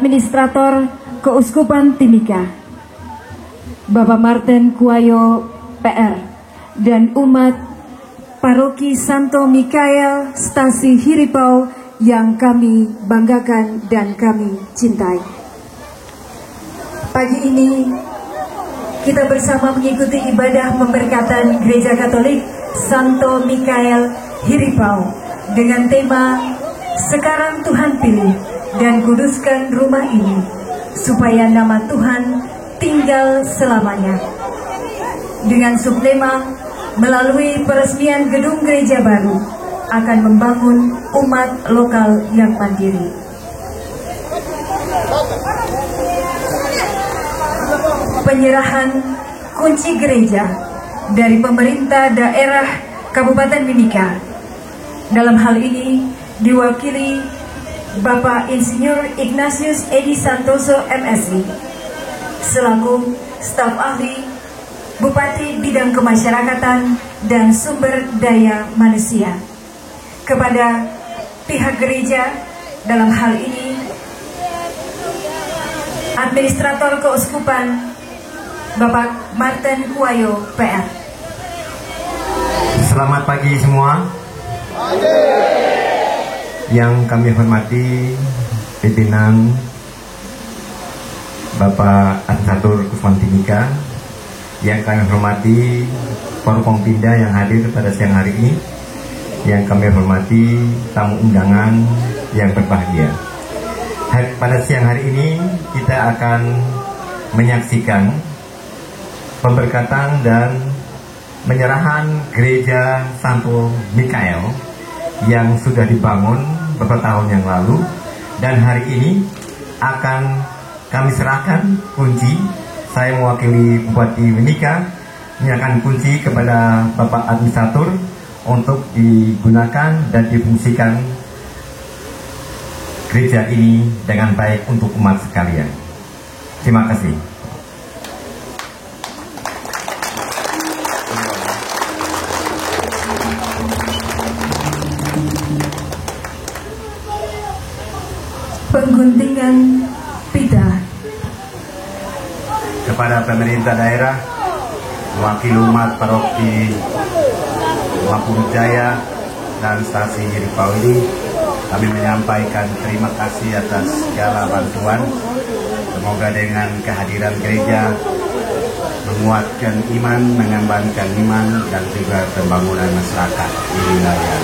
Administrator Keuskupan Timika, Bapak Martin Kuayo PR, dan umat Paroki Santo Mikael Stasi Hiripau yang kami banggakan dan kami cintai. Pagi ini kita bersama mengikuti ibadah pemberkatan Gereja Katolik Santo Mikael Hiripau dengan tema "Sekarang Tuhan pilih dan kuduskan rumah ini supaya nama Tuhan tinggal selamanya", dengan subtema "Melalui peresmian gedung gereja baru akan membangun umat lokal yang mandiri". Penyerahan kunci gereja dari pemerintah daerah Kabupaten Mimika, dalam hal ini diwakili Bapak Insinyur Ignatius Edi Santoso MSI selaku staf ahli Bupati Bidang Kemasyarakatan dan Sumber Daya Manusia, kepada pihak gereja, dalam hal ini Administrator Keuskupan Bapak Martin Kuayo PR. Selamat pagi semua. Yang kami hormati pimpinan Bapak Administrator Keuskupan Timika, yang kami hormati Forkompinda yang hadir pada siang hari ini, yang kami hormati tamu undangan yang berbahagia. Pada siang hari ini kita akan menyaksikan pemberkatan dan penyerahan Gereja Santo Mikael yang sudah dibangun beberapa tahun yang lalu, dan hari ini akan kami serahkan kunci. Saya mewakili Bupati Mimika menyerahkan kunci kepada Bapak Administrator untuk digunakan dan difungsikan gereja ini dengan baik untuk umat sekalian. Terima kasih. Pengguntingan pita. Kepada pemerintah daerah, wakil umat Paroki Mapuru Jaya dan Stasi Hiripau ini, kami menyampaikan terima kasih atas segala bantuan. Semoga dengan kehadiran gereja menguatkan iman, mengembangkan iman, dan juga pembangunan masyarakat di wilayah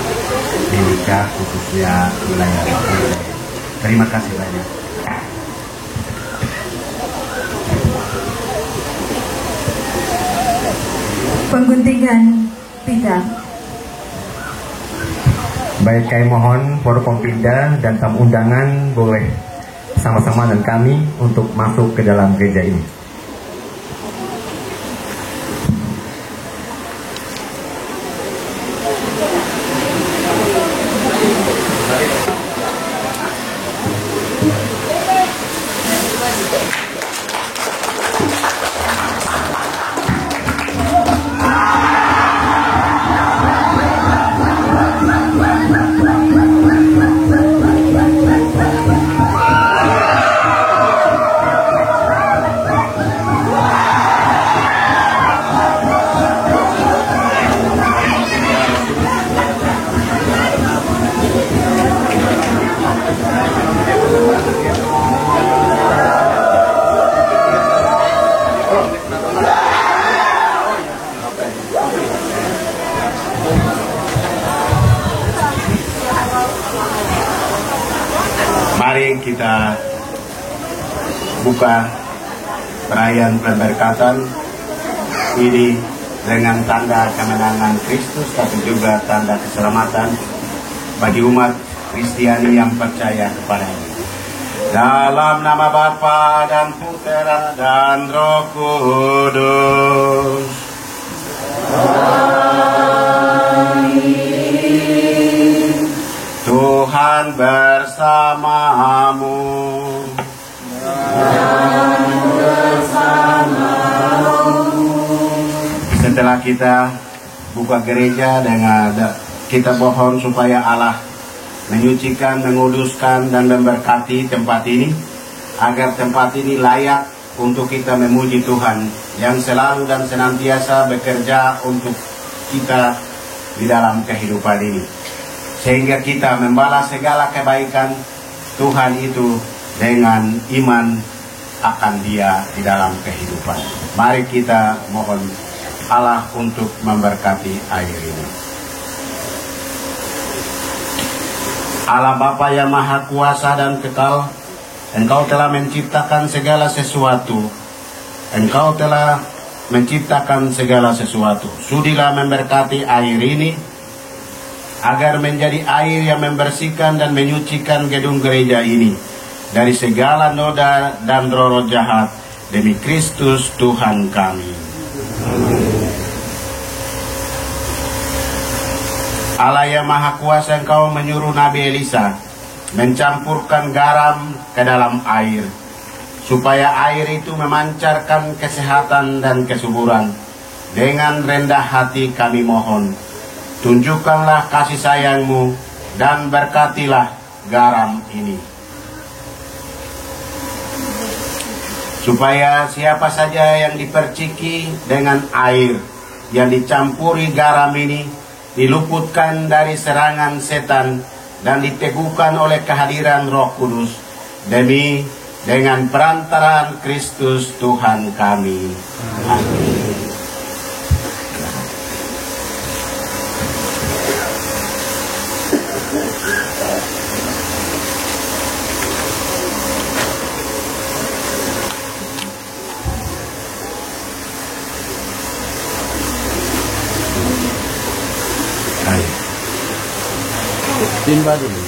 Mimika, khususnya wilayah Mapuru. Terima kasih banyak. Pengguntingan pita. Baik, kami mohon Forkompinda dan tamu undangan boleh sama-sama dengan kami untuk masuk ke dalam gereja ini. Mari kita buka perayaan pemberkatan ini dengan tanda kemenangan Kristus, tapi juga tanda keselamatan bagi umat Kristiani yang percaya kepadanya. Dalam nama Bapa dan Putera dan Roh Kudus. Tuhan bersamamu. Setelah kita buka gereja, dengan kita mohon supaya Allah menyucikan, menguduskan, dan memberkati tempat ini. agar tempat ini layak untuk kita memuji Tuhan yang selalu dan senantiasa bekerja untuk kita di dalam kehidupan ini, sehingga kita membalas segala kebaikan Tuhan itu dengan iman akan Dia di dalam kehidupan. Mari kita mohon Allah untuk memberkati air ini. Allah Bapa yang Maha Kuasa dan Kekal, Engkau telah menciptakan segala sesuatu. Engkau telah menciptakan segala sesuatu. Sudilah memberkati air ini, agar menjadi air yang membersihkan dan menyucikan gedung gereja ini dari segala noda dan roh jahat, demi Kristus Tuhan kami. Allah yang Maha Kuasa, Engkau menyuruh Nabi Elisa mencampurkan garam ke dalam air, supaya air itu memancarkan kesehatan dan kesuburan. Dengan rendah hati kami mohon, tunjukkanlah kasih sayang-Mu dan berkatilah garam ini, supaya siapa saja yang diperciki dengan air yang dicampuri garam ini diluputkan dari serangan setan dan diteguhkan oleh kehadiran Roh Kudus, dengan perantaraan Kristus Tuhan kami. Amin. Timba dulu.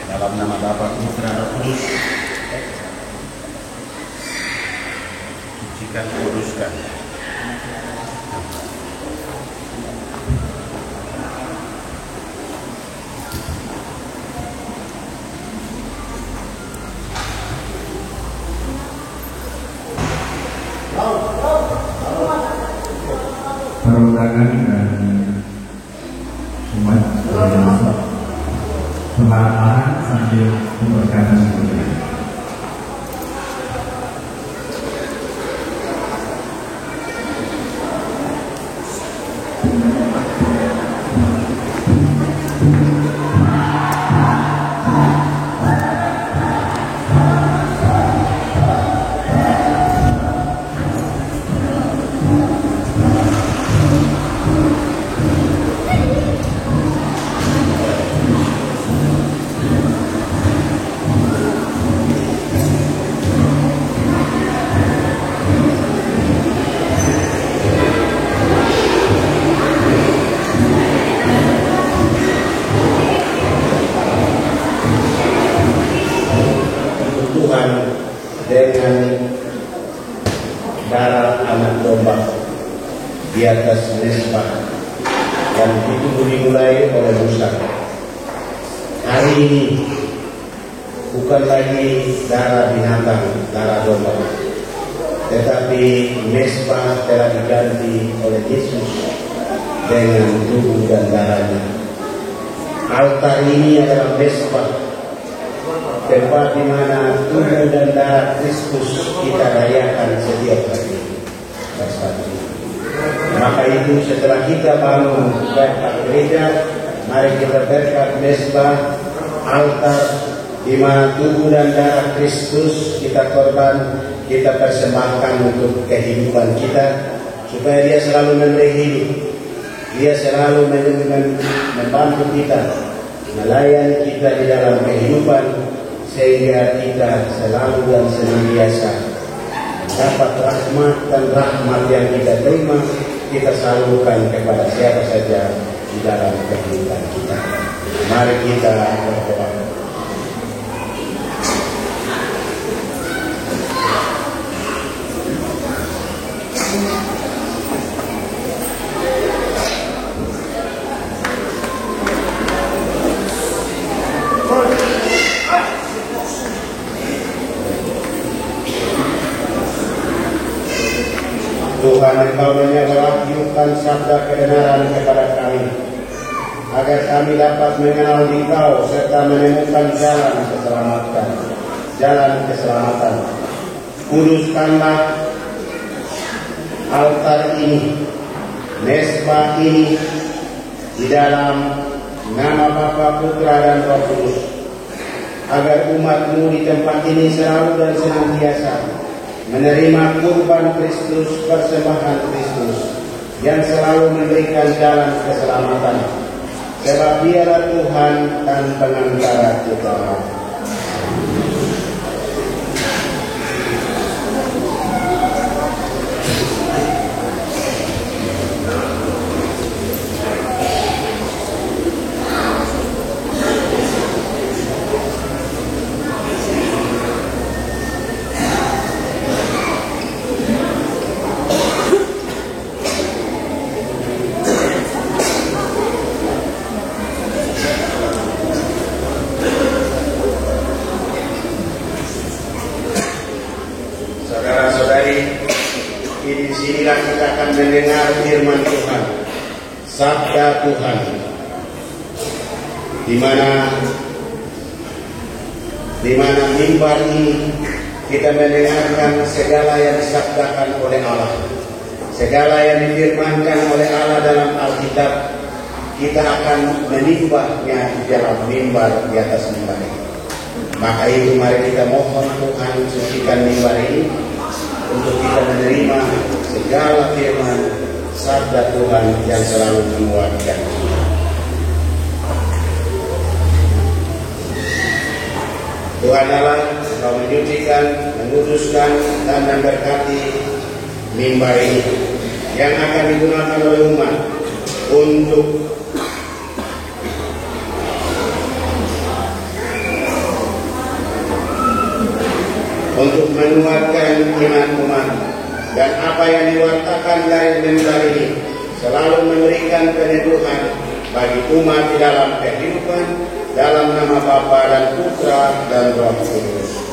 Dalam nama Bapa, Putra, dan Roh Kudus, sucikan, kuduskan. Perundangan dan umat perlahan sambil memberkati kita. Dengan darah anak domba di atas mezbah yang itu dimulai oleh Musa. Hari ini bukan lagi darah binatang, darah domba, tetapi mezbah telah diganti oleh Yesus dengan tubuh dan darahnya. Altar ini adalah mezbah, tempat di mana tubuh dan darah Kristus kita rayakan setiap hari. Maka itu setelah kita bangun berkat gereja, mari kita berkat mezbah, altar di mana tubuh dan darah Kristus kita korban, kita persembahkan untuk kehidupan kita, supaya Dia selalu memberi hidup, Dia selalu membantu kita, melayani kita di dalam kehidupan, sehingga kita selalu dan senantiasa dapat rahmat dan rahmat yang kita terima kita salurkan kepada siapa saja di dalam kehidupan kita. Mari kita berdoa. Tuhan, Engkau menyewakilkan sabda kebenaran kepada kami, agar kami dapat mengenal Engkau serta menemukan jalan keselamatan. Kuduskanlah altar ini, mesbah ini, di dalam nama Bapa, Putra, dan Roh Kudus, agar umat-Mu di tempat ini selalu dan senantiasa menerima kurban Kristus, persembahan Kristus, yang selalu memberikan jalan keselamatan. Sebab Dialah Tuhan dan pengantara kita. Disinilah kita akan mendengar firman Tuhan, sabda Tuhan, di mana mimbar ini kita mendengarkan segala yang disabdakan oleh Allah, segala yang difirmankan oleh Allah dalam Alkitab. Kita akan menimbahnya di dalam mimbar, di atas mimbar ini. Maka itu mari kita mohon Tuhan sucikan mimbar ini untuk kita menerima segala firman sabda Tuhan yang selalu menguatkan kita. Tuhan Allah, Engkau menyucikan, menguduskan, dan memberkati mimbar ini yang akan digunakan oleh umat untuk menguatkan iman umat, dan apa yang diwartakan dari mimbar ini selalu memberikan peneduhan bagi umat di dalam kehidupan, dalam nama Bapa dan Putra dan Roh Kudus.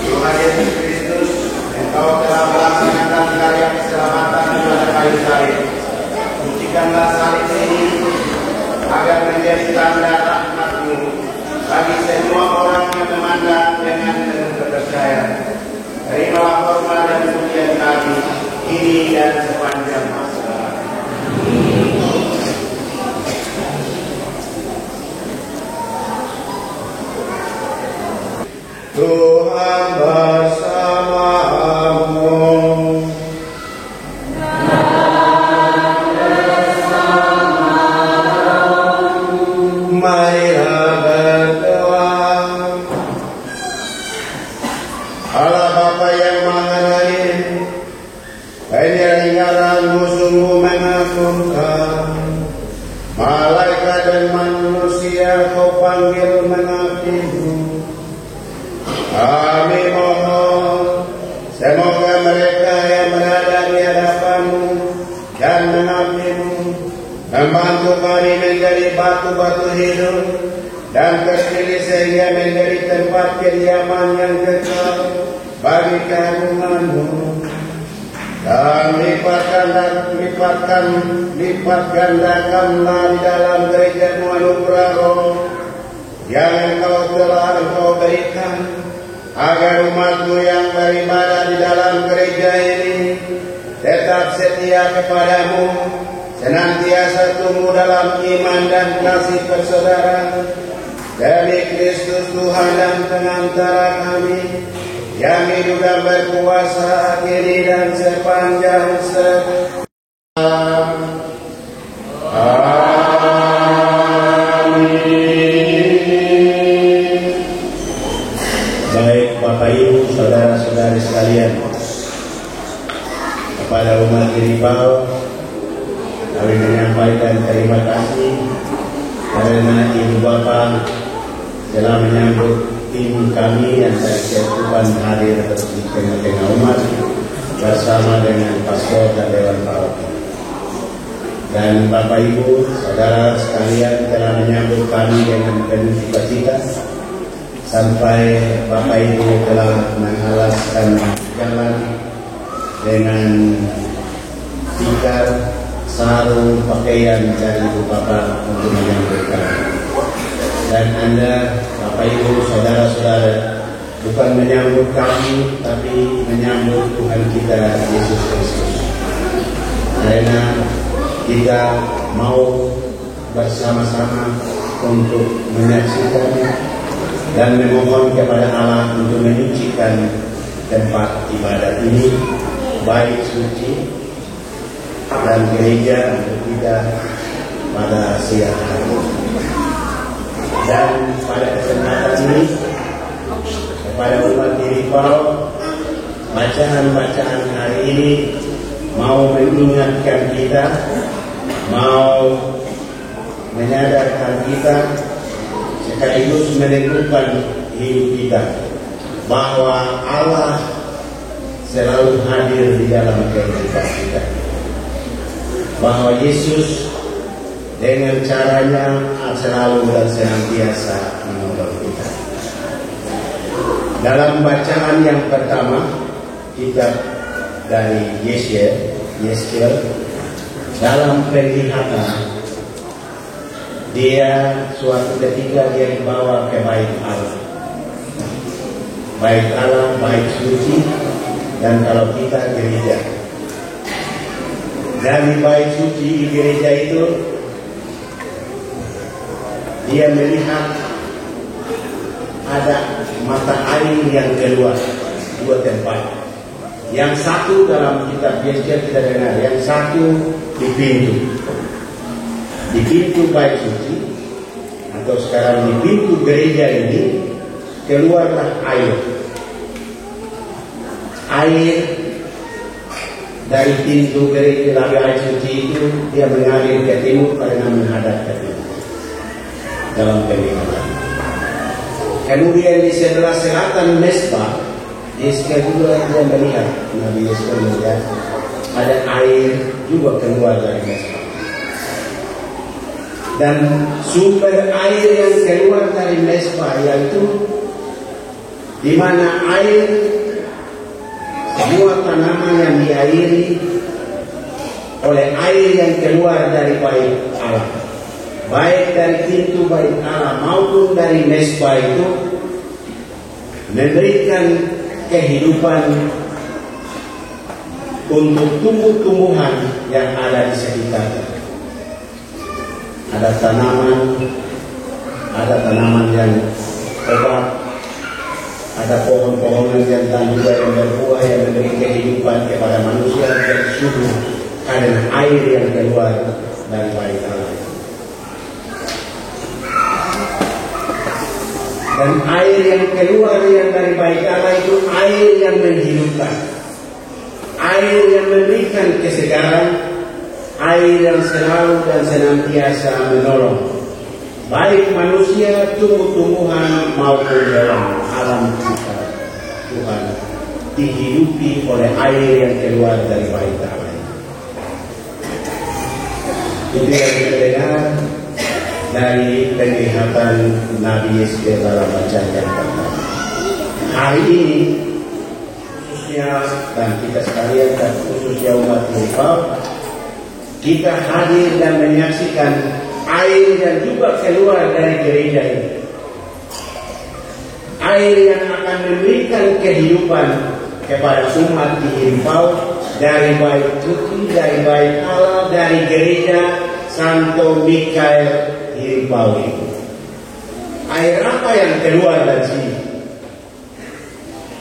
Tuhan Yesus Kristus, Engkau telah melaksanakan karya keselamatan pada kayu salib. Sucikanlah salib ini agar menjadi tanda rahmat-Mu bagi semua orang yang memandang dengan penuh kepercayaan. Terimalah hormat dan pujian kami ini dan sepanjang masa. Tuhan bersamamu. Marilah berdoa. Allah Bapa yang Maha Rahim, penyelenggara-Mu sungguh mengagumkan. Malaikat dan manusia Kau panggil mengabdi-Mu. Kami mohon semoga mereka yang berada di hadapan-Mu dan mengabdi-Mu membantu kami menjadi batu-batu hidup dan terpilih sehingga menjadi tempat kediaman yang kekal bagi keagungan-Mu. Dan lipat gandakanlah di dalam gereja-Mu anugerah roh yang Engkau berikan, agar umat-Mu yang beribadah di dalam gereja ini tetap setia kepada-Mu, senantiasa tumbuh dalam iman dan kasih persaudaraan. Demi Kristus Tuhan dan pengantara kami, yang hidup dan berkuasa kini dan sepanjang Baik Bapak Ibu, saudara-saudari sekalian, kepada umat Hiripau kami menyampaikan terima kasih karena Ibu Bapak telah menyambut tim kami yang dari Tuhan hadir di tengah-tengah umat bersama dengan pastor dan dewan paroki. Dan Bapak Ibu, saudara sekalian telah menyambut kami dengan penuh sukacita sampai Bapak Ibu telah mengalaskan jalan dengan tikar, sarung, pakaian dari Ibu Bapak untuk menyambut kami. Dan Anda, Bapak Ibu, saudara-saudara, bukan menyambut kami, tapi menyambut Tuhan kita Yesus Kristus. Karena kita mau bersama-sama untuk menyaksikan dan memohon kepada Allah untuk menyucikan tempat ibadat ini, baik suci dan gereja untuk kita pada siang hari. Dan pada kesempatan ini kepada umat Hiripau, bacaan-bacaan hari ini mau mengingatkan kita, mau menyadarkan kita, sekaligus meneguhkan hidup kita bahwa Allah selalu hadir di dalam kehidupan kita, bahwa Yesus dengan caranya selalu dan senantiasa menolong kita. Dalam bacaan yang pertama, kitab dari Yeskel, dalam penglihatan, dia suatu ketika dia dibawa ke bait Allah. Bait Allah, bait suci, dan kalau kita gereja. Dari bait suci gereja itu, dia melihat ada mata air yang keluar, dua tempat. Yang satu dalam kitab Yeskel kita dengar, yang satu di pintu. Di pintu bait suci, atau sekarang di pintu gereja ini, keluarlah air. Air dari pintu gereja bait suci itu, dia mengalir ke timur karena menghadap ke timur. Dalam penglihatan. Kemudian di sebelah selatan mesbah, Yeskel juga dia melihat, Nabi Yeskel melihat ada air juga keluar dari mesbah. Dan sumber air yang keluar dari mesbah yaitu di mana air semua tanaman yang diairi oleh air yang keluar dari bait Allah, baik dari pintu bait Allah maupun dari mesbah itu, memberikan kehidupan untuk tumbuh-tumbuhan yang ada di sekitar. Ada tanaman yang obat, ada pohon-pohon yang juga yang berbuah yang memberi kehidupan kepada manusia dan suhu karena air yang keluar dari bait Allah. Dan air yang keluar yang dari bait Allah itu air yang menghidupkan, air yang memberikan kesegaran, air yang selalu dan senantiasa menolong baik manusia, tumbuh-tumbuhan maupun dalam alam kita. Tuhan dihidupi oleh air yang keluar dari bait Allah. Itu yang kita dengar dari penglihatan Nabi Yeskel dalam bacaan yang pertama. Hari ini khususnya, dan kita sekalian dan khususnya umat Hiripau, kita hadir dan menyaksikan air yang juga keluar dari gereja ini. Air yang akan memberikan kehidupan kepada umat di Hiripau dari bait suci, dari bait Allah, dari gereja Santo Mikael Hiripau itu. Air apa yang keluar dari sini?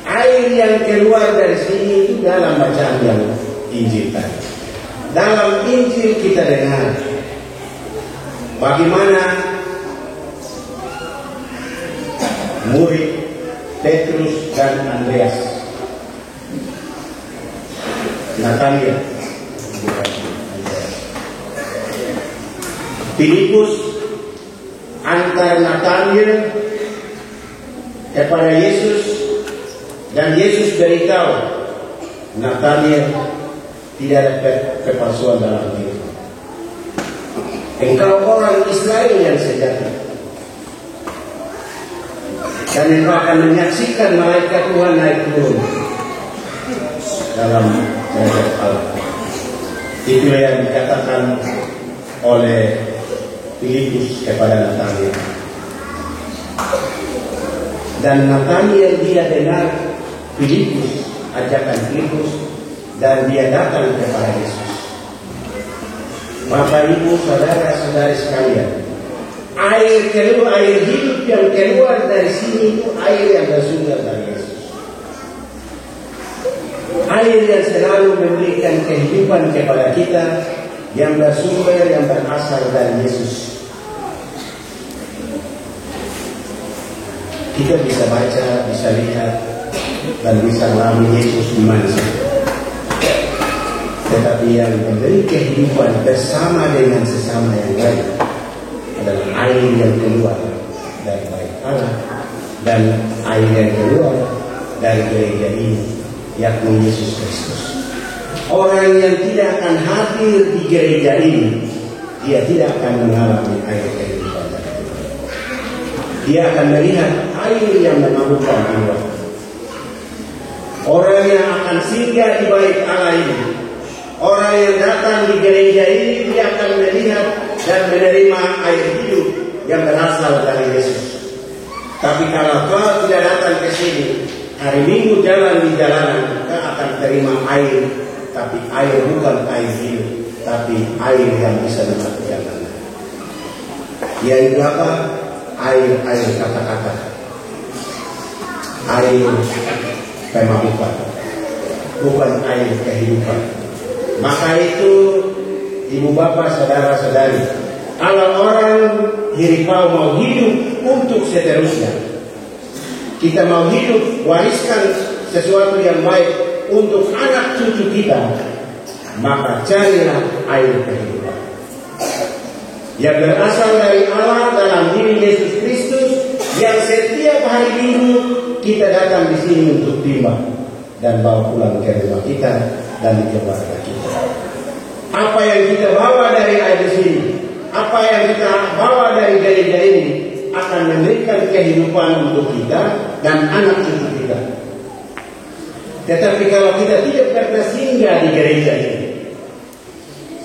Air yang keluar dari sini itu dalam bacaan yang Injil tadi. dalam Injil kita dengar bagaimana murid Petrus dan Andreas, Nathaniel, Filipus antar Nathaniel kepada Yesus, dan Yesus beritahu Nathaniel, tidak ada kepalsuan dalam diri. Engkau orang Israel yang sejati, dan engkau akan menyaksikan malaikat Tuhan naik turun dalam kerajaan Allah. Itu yang dikatakan oleh Filipus kepada Nathaniel. Dan Nathaniel dia dengar Filipus, ajakan Filipus, dan dia datang kepada Yesus. Bapak Ibu saudara-saudari sekalian, air hidup yang keluar dari sini itu air yang bersumber dari Yesus. Air yang selalu memberikan kehidupan kepada kita, yang bersumber, yang berasal dari Yesus. Kita bisa baca, bisa lihat, dan bisa mengalami Yesus di mana saja. Tetapi yang memberi kehidupan bersama dengan sesama yang lain adalah air yang keluar dari bait Allah dan air yang keluar dari gereja ini, yakni Yesus Kristus. Orang yang tidak akan hadir di gereja ini, dia tidak akan mengalami air kehidupan. Dia akan melihat air yang memabukkan jiwa. Orang yang akan singgah di bait Allah ini, orang yang datang di gereja ini, dia akan melihat dan menerima air hidup yang berasal dari Yesus. Tapi kalau kau tidak datang ke sini, hari Minggu jalan di jalanan, kau akan terima air, tapi air bukan air hidup, tapi air yang bisa mematikan Anda. Yaitu apa? Air kata-kata, air pemabukan, bukan air kehidupan. Maka itu ibu bapak saudara-saudari, kalau orang Hiripau mau hidup untuk seterusnya, kita mau hidup wariskan sesuatu yang baik untuk anak cucu kita, maka carilah air kehidupan yang berasal dari Allah dalam diri Yesus Kristus, yang setiap hari Minggu kita datang di sini untuk timbang dan bawa pulang ke rumah kita dan di keluarga kita. Apa yang kita bawa dari air di sini, apa yang kita bawa dari gereja ini akan memberikan kehidupan untuk kita dan anak cucu kita. Tetapi kalau kita tidak pernah singgah di gereja ini,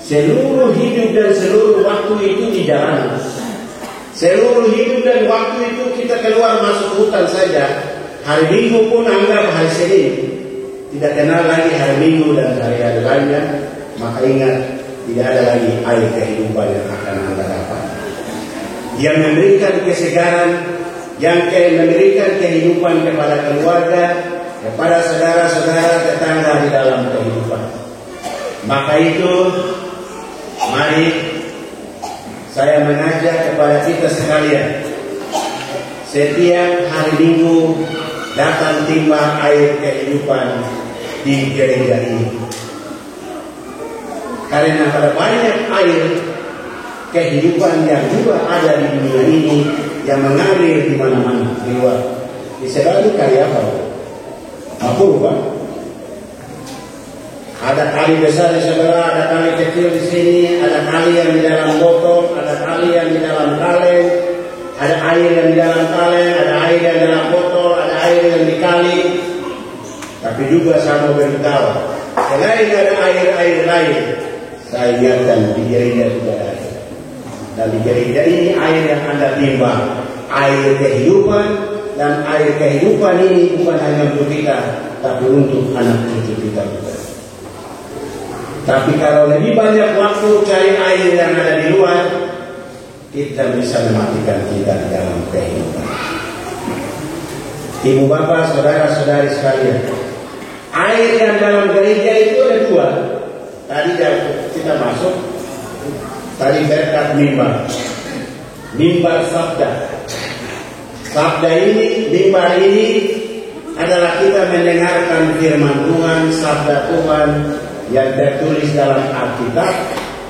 seluruh hidup dan seluruh waktu itu di jalanan, seluruh hidup dan waktu itu kita keluar masuk hutan saja. Hari Minggu pun anggap hari Senin, tidak kenal lagi hari Minggu dan hari-hari lainnya. Maka ingat, tidak ada lagi air kehidupan yang akan Anda dapat, yang memberikan kesegaran, yang memberikan kehidupan kepada keluarga, kepada saudara-saudara tetangga di dalam kehidupan. Maka itu, mari saya mengajak kepada kita sekalian, setiap hari Minggu datang timbang air kehidupan di gereja ini. Karena ada banyak air kehidupan yang juga ada di dunia ini yang mengalir di mana-mana di luar. Di sebelah kali apa? Apa Pak? Ada kali besar di sebelah, ada kali kecil di sini, ada kali yang di dalam botol, ada kali yang di dalam kaleng, ada air yang di dalam kaleng, ada air yang di dalam botol, ada air yang di kali. Tapi juga saya mau beritahu, selain ada air-air lain, saya ingatkan di gereja juga ada. Dan di gereja ini air yang Anda timbang, air kehidupan, dan air kehidupan ini bukan hanya untuk kita, tapi untuk anak cucu kita juga. Tapi kalau lebih banyak waktu cari air yang ada di luar, kita bisa mematikan kita di dalam kehidupan. Ibu bapak, saudara-saudari sekalian, air yang dalam gereja itu ada dua. Tadi kita masuk tadi berkat mimbar sabda. Sabda ini, mimbar ini adalah kita mendengarkan firman Tuhan, sabda Tuhan yang tertulis dalam Alkitab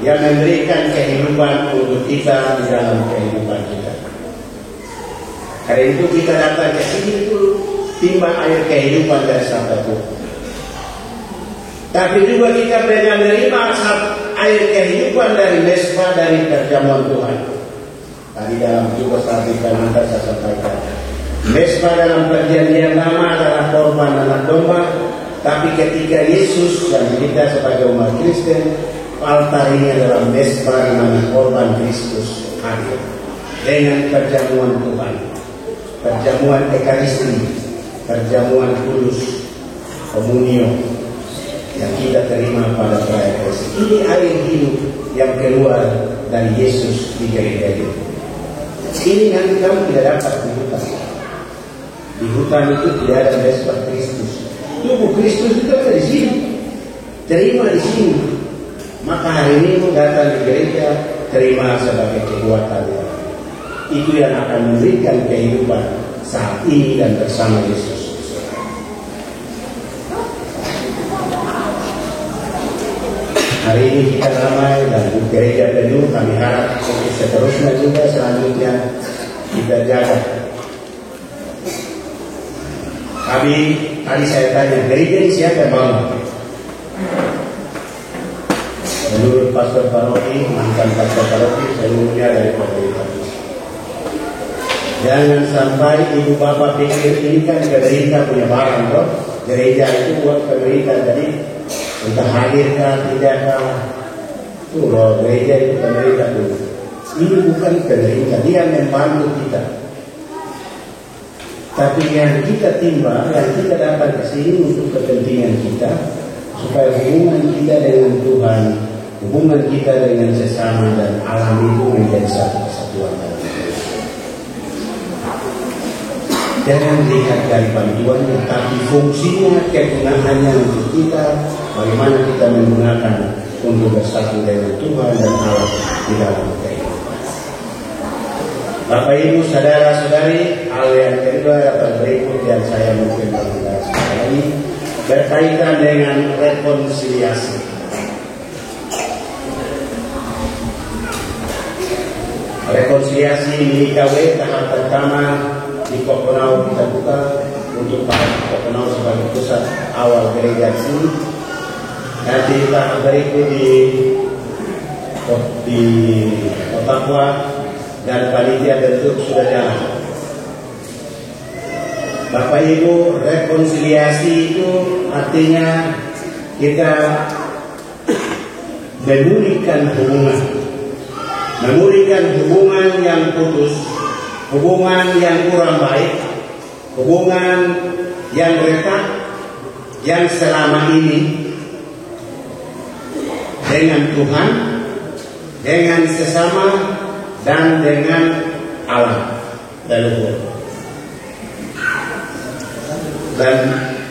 yang memberikan kehidupan untuk kita di dalam kehidupan kita. Karena itu kita datang ke sini itu timba air kehidupan dari sabda Tuhan. Tapi juga kita menerima air kehidupan dari mesbah, dari perjamuan Tuhan. Tadi dalam juga saat di Kalimantan saya sampaikan, mesbah dalam perjanjian lama adalah korban anak domba, tapi ketika Yesus dan kita sebagai umat Kristen, altar ini adalah mesbah di mana korban Kristus hadir dengan perjamuan Tuhan, perjamuan Ekaristi, perjamuan kudus, komunio yang kita terima pada perayaan Kristus. Ini air hidup yang keluar dari Yesus di gereja itu. Ini nanti kamu tidak dapat di hutan. Di hutan itu tidak ada mesbah Kristus. Tubuh Kristus itu ada di sini. Terima di sini. Maka hari ini kamu datang di gereja, terima sebagai kekuatan. Itu yang akan memberikan kehidupan saat ini dan bersama Yesus. Hari ini kita ramai dan gereja penuh, kami harap seterusnya juga selanjutnya kita jaga. Tadi saya tanya, gereja ini siapa yang bangun? Menurut pastor paroki, mantan pastor paroki, seluruhnya dari pemerintah. Jangan sampai ibu bapak pikir ini kan pemerintah punya barang kok. Gereja itu buat pemerintah, jadi entah hadirkah tidakkah, tuh loh, gereja itu pemerintah dulu. Ini bukan pemerintah, dia membantu kita. Tapi yang kita timba, yang kita dapat ke sini untuk kepentingan kita, supaya hubungan kita dengan Tuhan, hubungan kita dengan sesama dan alam itu menjadi satu kesatuan. Jangan lihat dari bantuannya, tapi fungsinya, kegunaannya untuk kita, bagaimana kita menggunakan untuk bersatu dengan Tuhan dan Allah di dalam kehidupan. Bapak Ibu, saudara-saudari, hal yang kedua atau berikut yang saya mungkin bahas ini berkaitan dengan rekonsiliasi. Rekonsiliasi ini KW tahap pertama di Kokonau kita buka untuk Kokonau sebagai pusat awal gereja ini. Nanti tahap berikut di Otakwa dan panitia bentuk sudah jalan. Bapak Ibu, rekonsiliasi itu artinya kita memulihkan hubungan yang putus, hubungan yang kurang baik, hubungan yang retak yang selama ini dengan Tuhan, dengan sesama, dan dengan alam leluhur. Dan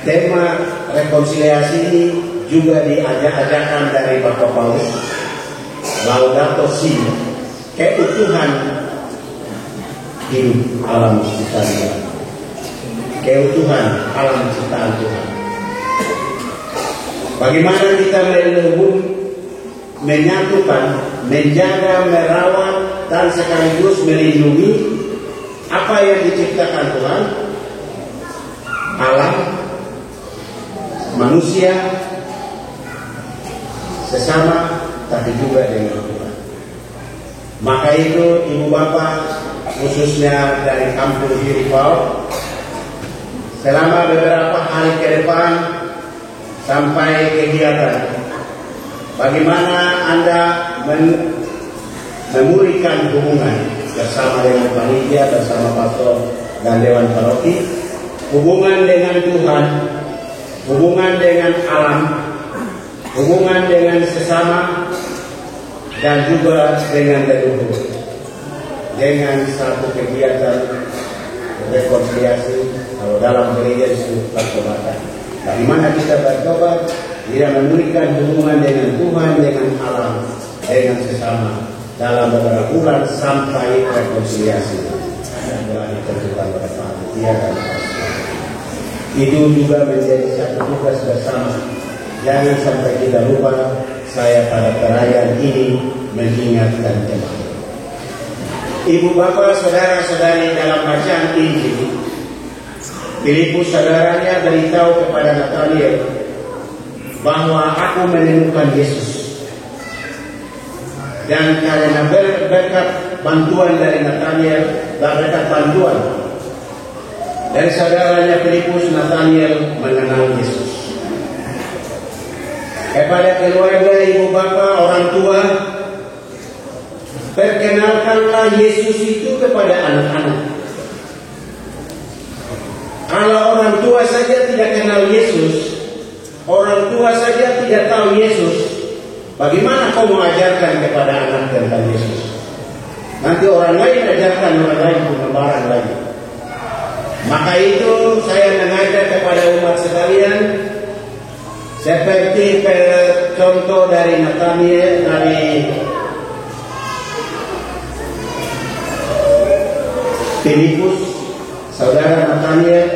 tema rekonsiliasi ini juga diajak-ajakan dari Bapak Paulus, Laudato Si, keutuhan hidup alam ciptaan Tuhan, keutuhan alam ciptaan Tuhan. Bagaimana kita menyatukan, menjaga, merawat, dan sekaligus melindungi apa yang diciptakan Tuhan, alam, manusia, sesama, tapi juga dengan Tuhan. Maka itu ibu bapak, khususnya dari kampung Hiripau, selama beberapa hari ke depan sampai kegiatan, bagaimana Anda memulihkan hubungan bersama dengan panitia, bersama pastor dan dewan paroki, hubungan dengan Tuhan, hubungan dengan alam, hubungan dengan sesama, dan juga dengan leluhur, dengan satu kegiatan rekonsiliasi. Kalau dalam gereja disebut pertobatan. Bagaimana kita bertobat tidak memulihkan hubungan dengan Tuhan, dengan alam, dengan sesama dalam beberapa bulan sampai rekonsiliasi yang telah ditentukan oleh panitia dan pasukan. Itu juga menjadi satu tugas bersama. Jangan sampai kita lupa. Saya pada perayaan ini mengingatkan jemaat. Ibu bapak, saudara-saudari, dalam bacaan Injil, Filipus saudaranya beritahu kepada Nataniel bahwa aku menemukan Yesus. Dan karena berkat bantuan dari Nataniel, berkat bantuan dari saudaranya Filipus, Nataniel mengenal Yesus. Kepada keluarga, ibu bapak, orang tua, perkenalkanlah Yesus itu kepada anak-anak. Kalau orang tua saja tidak kenal Yesus, orang tua saja tidak tahu Yesus, bagaimana kau mengajarkan kepada anak tentang Yesus? Nanti orang lain ajarkan orang lain pengembaraan lagi. Maka itu saya mengajak kepada umat sekalian, seperti contoh dari Nataniel, dari Filipus, saudara Nataniel,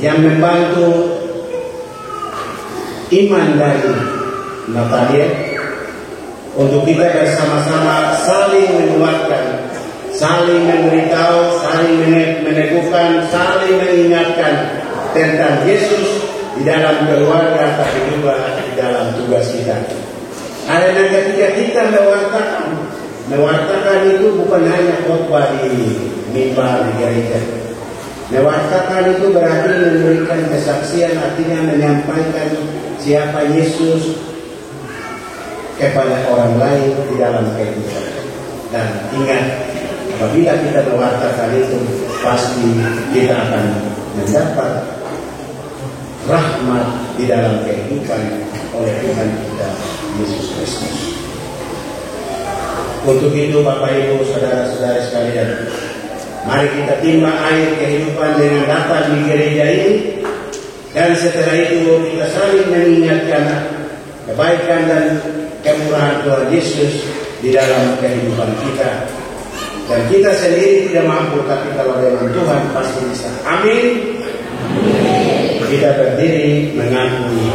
yang membantu iman dari Nataniel, untuk kita bersama-sama saling menguatkan, saling memberitahu, saling meneguhkan, saling mengingatkan tentang Yesus di dalam keluarga, tapi juga di dalam tugas kita. Karena ketika kita mewartakan itu bukan hanya khotbah di mimbar di gereja. Mewartakan itu berarti memberikan kesaksian, artinya menyampaikan siapa Yesus kepada orang lain di dalam kehidupan. Dan ingat, apabila kita mewartakan itu, pasti kita akan mendapat rahmat di dalam kehidupan oleh Tuhan kita Yesus Kristus. Untuk itu Bapak Ibu, saudara-saudara sekalian, mari kita timba air kehidupan dengan dapat di gereja ini, dan setelah itu kita saling mengingatkan kebaikan dan kemurahan Tuhan Yesus di dalam kehidupan kita. Dan kita sendiri tidak mampu, tapi kalau dengan Tuhan pasti bisa. Amin. Kita berdiri mengakui.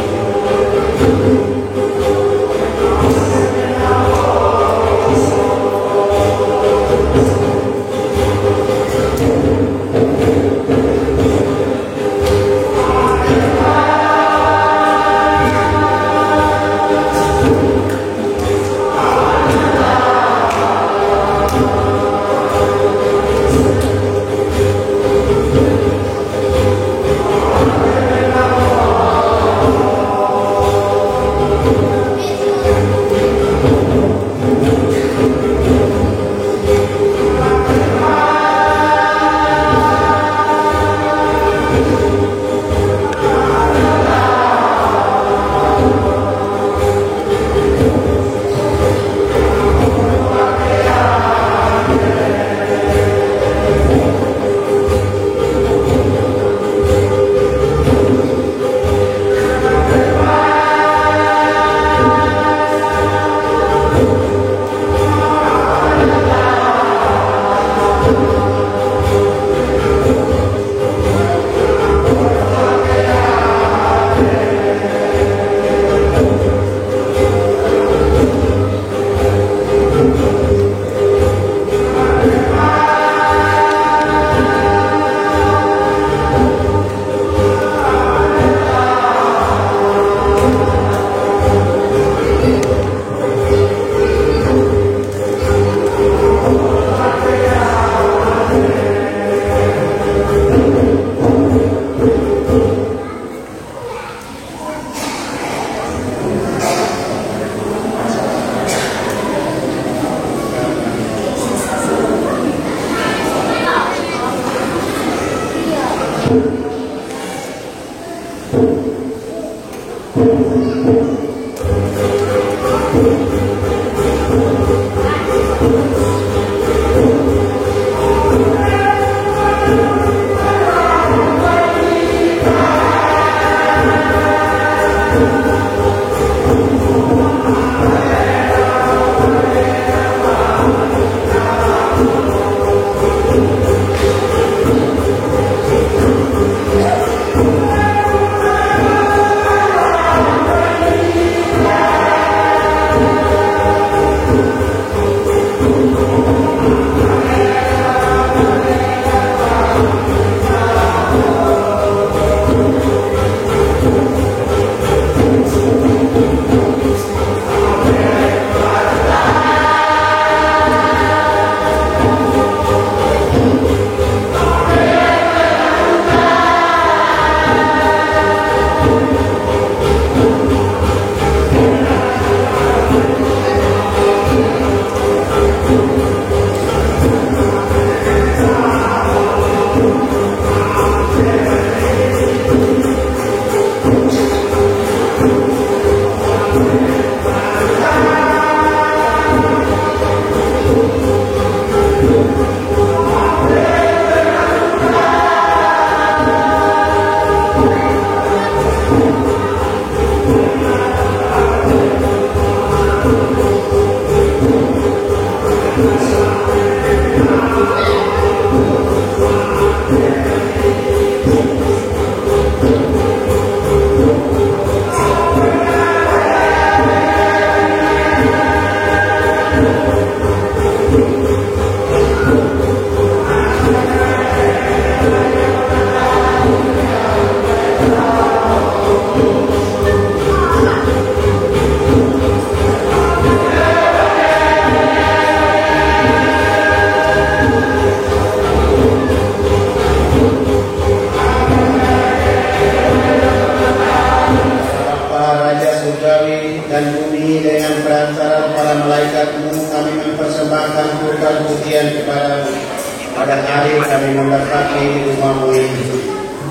pada hari kami mendapati rumah-Mu ini.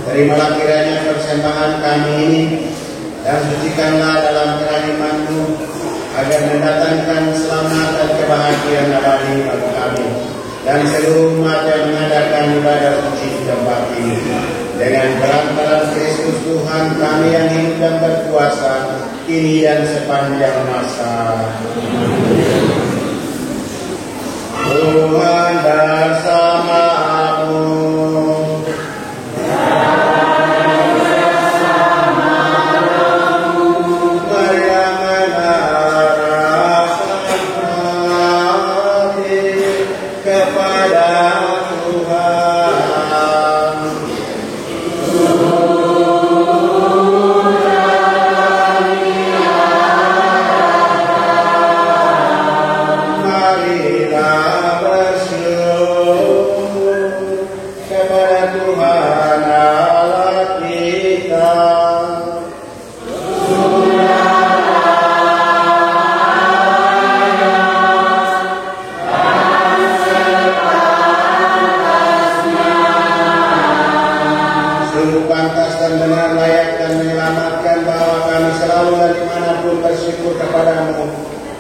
Terimalah kiranya persembahan kami ini dan sucikanlah dalam kerahiman-Mu agar mendatangkan selamat dan kebahagiaan abadi bagi kami dan seluruh umat yang mengadakan ibadah suci di tempat ini. Dengan perantaraan Kristus Tuhan kami yang hidup dan berkuasa kini dan sepanjang masa. Tuhan bersama-Mu.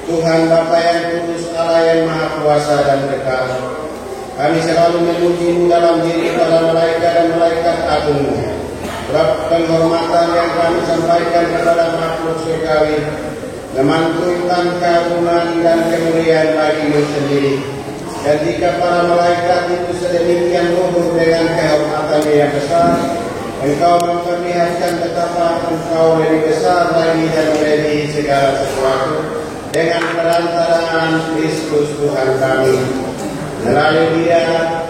Tuhan Bapa yang kudus, Allah yang maha kuasa dan kekal, kami selalu memuji-Mu dalam diri para malaikat dan malaikat agung. Sebab penghormatan yang kami sampaikan kepada makhluk surgawi memantulkan keagungan dan kemuliaan bagi-Mu sendiri. Dan jika para malaikat itu sedemikian luhur dengan kehormatannya yang besar, Engkau memperlihatkan betapa Engkau lebih besar lagi dan melebihi segala sesuatu dengan perantaraan Kristus Tuhan kami. Melalui Dia,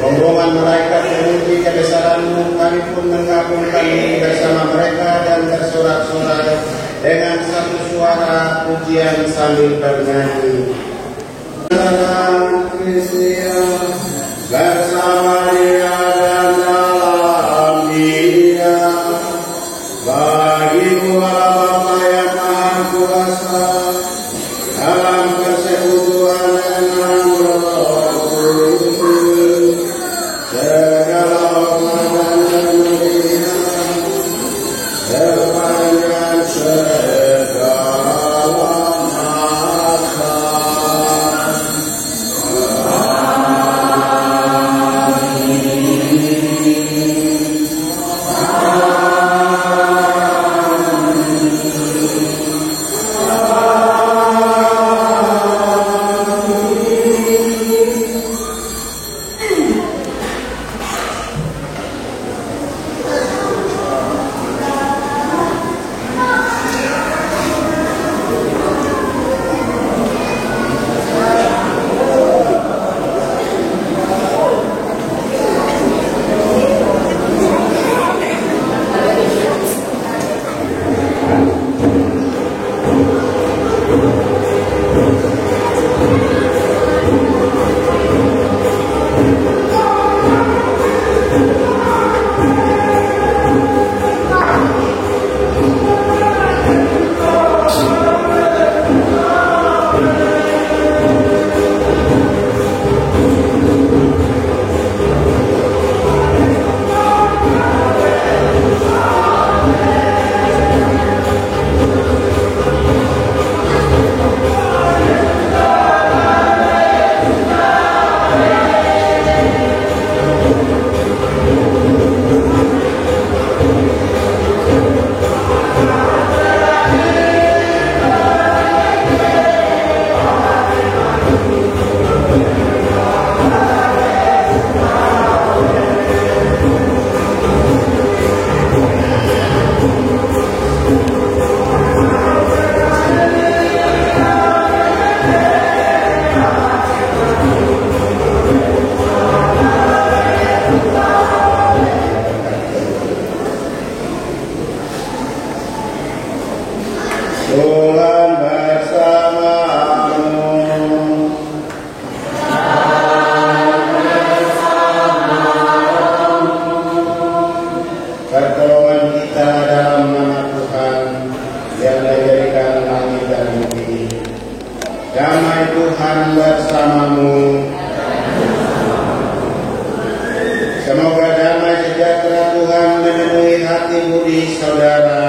rombongan malaikat memuji kebesaran-Mu, kami pun menggabungkan diri bersama mereka dan bersorak-sorai dengan satu suara pujian sambil bernyanyi. Dalam Kristus bersama Dia dan dalam Dia, bagi-Mu Allah Bapa yang maha kuasa, dalam persekutuan dengan Roh Kudus, segala hormat dan kemuliaan sepanjang segala masa. saudara.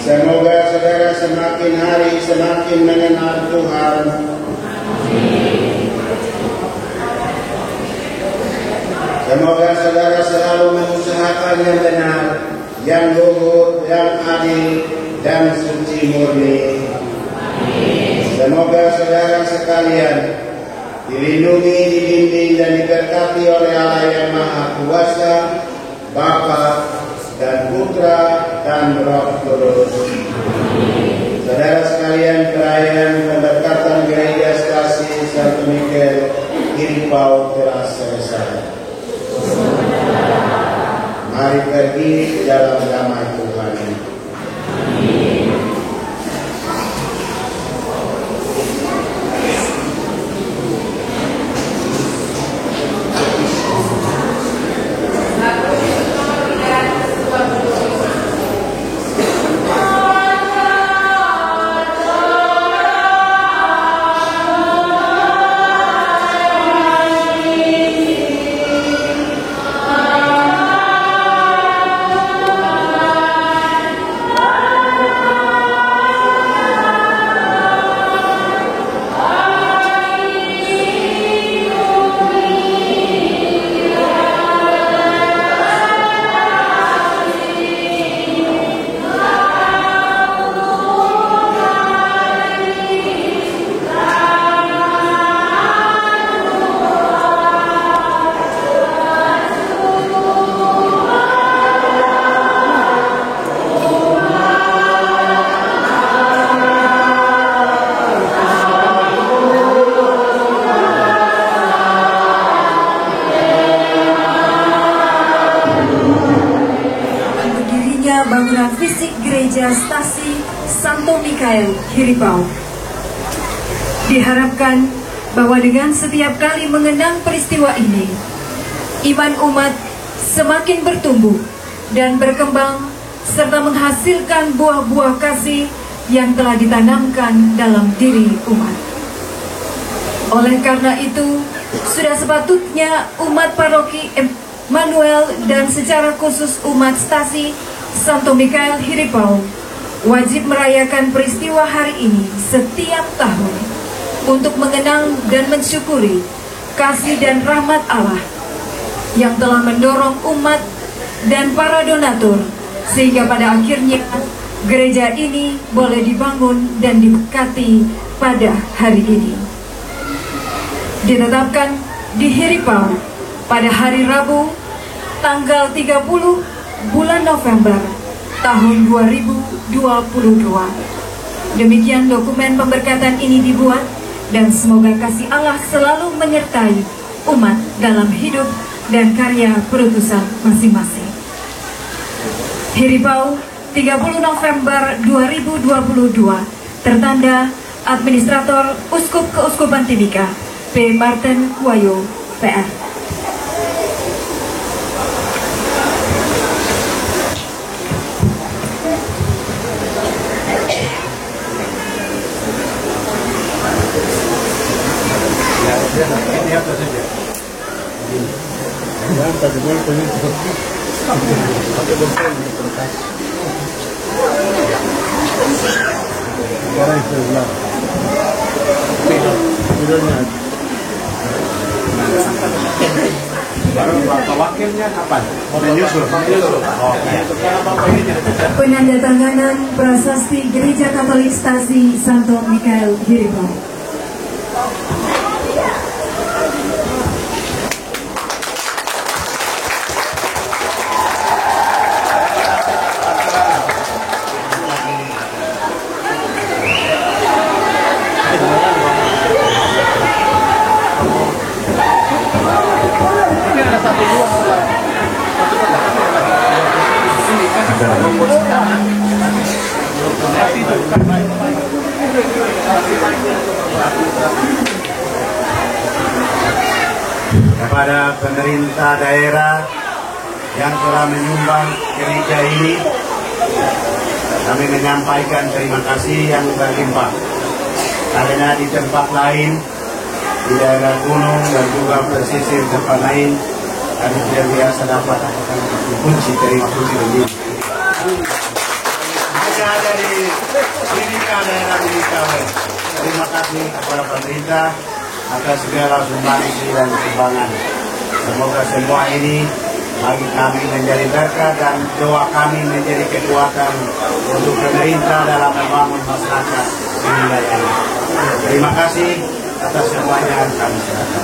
Semoga saudara semakin hari semakin mengenal Tuhan. Semoga saudara selalu mengusahakan yang benar, yang luhur, yang adil, dan suci murni. Semoga saudara sekalian dilindungi, dibimbing, dan diberkati oleh Allah yang Maha Kuasa, Bapa dan Putra dan Roh Kudus. Saudara sekalian, perayaan pemberkatan Gereja Stasi Santo Mikael Hiripau telah selesai. Mari pergi ke dalam damai Tuhan. Bangunan fisik Gereja Stasi Santo Mikael Hiripau. Diharapkan bahwa dengan setiap kali mengenang peristiwa ini, iman umat semakin bertumbuh dan berkembang serta menghasilkan buah-buah kasih yang telah ditanamkan dalam diri umat. Oleh karena itu, sudah sepatutnya umat paroki Emmanuel dan secara khusus umat Stasi Santo Mikael Hiripau wajib merayakan peristiwa hari ini setiap tahun untuk mengenang dan mensyukuri kasih dan rahmat Allah yang telah mendorong umat dan para donatur sehingga pada akhirnya gereja ini boleh dibangun dan diberkati pada hari ini. Ditetapkan di Hiripau pada hari Rabu tanggal 30 bulan November tahun 2022. Demikian dokumen pemberkatan ini dibuat dan semoga kasih Allah selalu menyertai umat dalam hidup dan karya perutusan masing-masing. Hiripau 30 November 2022, tertanda Administrator Uskup Keuskupan Timika P. Martin Kuayo, PR. Wakilnya kapan? Penandatanganan prasasti Gereja Katolik Stasi Santo Mikael Hiripau. Kepada pemerintah daerah yang telah menyumbang gereja ini, kami menyampaikan terima kasih yang berlimpah. Karena di tempat lain, di daerah gunung dan juga pesisir tempat lain, kami tidak biasa dapat kunci terima kunci begini. Hanya ada di Mimika, daerah Mimika. Terima kasih kepada pemerintah atas segala sumbangsi dan sumbangan. Semoga semua ini bagi kami menjadi berkah dan doa kami menjadi kekuatan untuk pemerintah dalam membangun masyarakat di wilayah ini. Terima kasih atas semuanya, kami serahkan.